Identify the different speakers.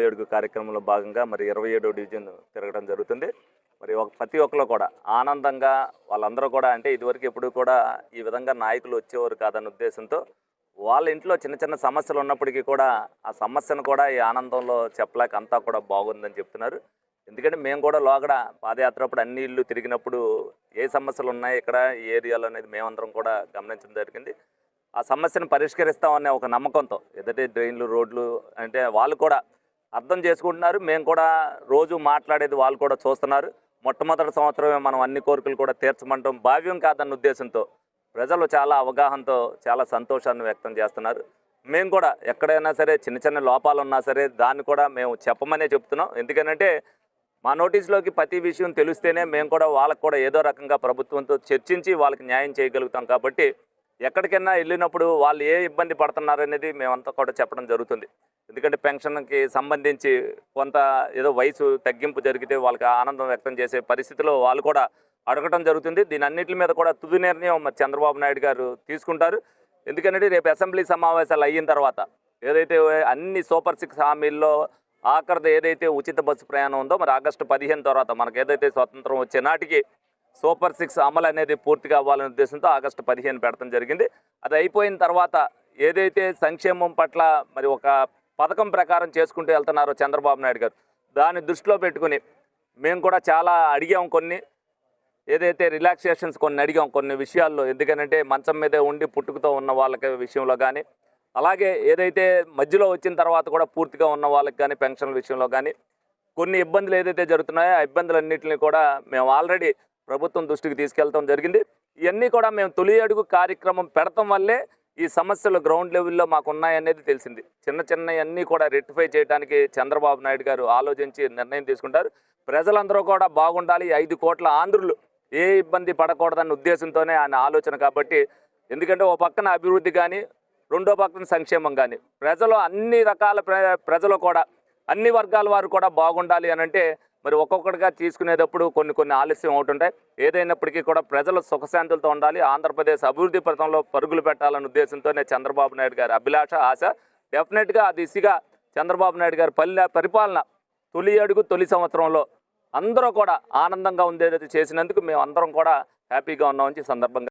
Speaker 1: అడుగు కార్యక్రమంలో భాగంగా మరి 27వ డివిజన్ తిరగడం జరుగుతుంది. మరి ప్రతి ఒక్కరు కూడా ఆనందంగా వాళ్ళందరూ కూడా అంటే ఇదివరకు ఎప్పుడు కూడా ఈ విధంగా నాయకులు వచ్చేవారు కాదన్న ఉద్దేశంతో వాళ్ళ ఇంట్లో చిన్న చిన్న సమస్యలు ఉన్నప్పటికీ కూడా ఆ సమస్యను కూడా ఈ ఆనందంలో చెప్పలేక అంతా కూడా బాగుందని చెప్తున్నారు. ఎందుకంటే మేము కూడా లోగడ పాదయాత్ర అప్పుడు అన్ని ఇళ్ళు తిరిగినప్పుడు ఏ సమస్యలు ఉన్నాయి ఇక్కడ ఈ ఏరియాలో అనేది మేమందరం కూడా గమనించడం జరిగింది. ఆ సమస్యను పరిష్కరిస్తామనే ఒక నమ్మకంతో ఏదైతే డ్రైన్లు రోడ్లు అంటే వాళ్ళు కూడా అర్థం చేసుకుంటున్నారు. మేము కూడా రోజు మాట్లాడేది వాళ్ళు కూడా చూస్తున్నారు. మొట్టమొదటి సంవత్సరమే మనం అన్ని కోరికలు కూడా తీర్చమంటాం భావ్యం కాదన్న ఉద్దేశంతో ప్రజలు చాలా అవగాహనతో చాలా సంతోషాన్ని వ్యక్తం చేస్తున్నారు. మేము కూడా ఎక్కడైనా సరే చిన్న చిన్న లోపాలు ఉన్నా సరే దాన్ని కూడా మేము చెప్పమనే చెప్తున్నాం. ఎందుకనంటే మా నోటీసులోకి ప్రతి విషయం తెలిస్తేనే మేము కూడా వాళ్ళకు కూడా ఏదో రకంగా ప్రభుత్వంతో చర్చించి వాళ్ళకి న్యాయం చేయగలుగుతాం. కాబట్టి ఎక్కడికైనా వెళ్ళినప్పుడు వాళ్ళు ఏ ఇబ్బంది పడుతున్నారనేది మేమంతా కూడా చెప్పడం జరుగుతుంది. ఎందుకంటే పెన్షన్కి సంబంధించి కొంత ఏదో వయసు తగ్గింపు జరిగితే వాళ్ళకి ఆనందం వ్యక్తం చేసే పరిస్థితిలో వాళ్ళు కూడా అడగటం జరుగుతుంది. దీని అన్నింటి మీద కూడా తుది నిర్ణయం మరి చంద్రబాబు నాయుడు గారు తీసుకుంటారు. ఎందుకంటే రేపు అసెంబ్లీ సమావేశాలు అయిన తర్వాత ఏదైతే అన్ని సూపర్ 6 హామీల్లో ఆఖరిది ఏదైతే ఉచిత బస్సు ప్రయాణం ఉందో మరి ఆగస్టు 15 తర్వాత మనకు ఏదైతే స్వతంత్రం వచ్చే నాటికి సూపర్ 6 అమలు అనేది పూర్తిగా అవ్వాలనే ఉద్దేశంతో ఆగస్టు 15 పెడతాం జరిగింది. అది అయిపోయిన తర్వాత ఏదైతే సంక్షేమం పట్ల మరి ఒక పథకం ప్రకారం చేసుకుంటూ వెళ్తున్నారో చంద్రబాబు నాయుడు గారు దాన్ని దృష్టిలో పెట్టుకుని మేము కూడా చాలా అడిగాం. కొన్ని ఏదైతే రిలాక్సేషన్స్ కొన్ని అడిగాం కొన్ని విషయాల్లో. ఎందుకనంటే మంచం మీదే ఉండి పుట్టుకతో ఉన్న వాళ్ళకి విషయంలో కానీ అలాగే ఏదైతే మధ్యలో వచ్చిన తర్వాత కూడా పూర్తిగా ఉన్న వాళ్ళకి కానీ పెన్షన్ల విషయంలో కానీ కొన్ని ఇబ్బందులు ఏదైతే జరుగుతున్నాయో ఆ ఇబ్బందులన్నింటినీ కూడా మేము ఆల్రెడీ ప్రభుత్వం దృష్టికి తీసుకెళ్తాం జరిగింది. ఇవన్నీ కూడా మేము తొలి అడుగు కార్యక్రమం పెడతాం వల్లే ఈ సమస్యలు గ్రౌండ్ లెవెల్లో మాకు ఉన్నాయనేది తెలిసింది. చిన్న చిన్నవన్నీ కూడా రెక్టిఫై చేయడానికి చంద్రబాబు నాయుడు గారు ఆలోచించి నిర్ణయం తీసుకుంటారు. ప్రజలందరూ కూడా బాగుండాలి, 5 కోట్ల ఆంధ్రులు ఏ ఇబ్బంది పడకూడదన్న ఉద్దేశంతోనే ఆయన ఆలోచన. కాబట్టి ఎందుకంటే ఓ పక్కన అభివృద్ధి కానీ రెండో పక్కన సంక్షేమం కానీ ప్రజలు అన్ని రకాల ప్రజలు కూడా అన్ని వర్గాల వారు కూడా బాగుండాలి అని అంటే మరి ఒక్కొక్కటిగా తీసుకునేటప్పుడు కొన్ని ఆలస్యం అవుతుంటాయి. ఏదైనప్పటికీ కూడా ప్రజలు సుఖశాంతులతో ఉండాలి, ఆంధ్రప్రదేశ్ అభివృద్ధి పథంలో పరుగులు పెట్టాలన్న ఉద్దేశంతోనే చంద్రబాబు నాయుడు గారి అభిలాష ఆశ. డెఫినెట్గా ఆ దిశగా చంద్రబాబు నాయుడు గారి పరిపాలన తొలి అడుగు తొలి సంవత్సరంలో అందరూ కూడా ఆనందంగా ఉండేది చేసినందుకు మేము అందరం కూడా హ్యాపీగా ఉన్నామని సందర్భంగా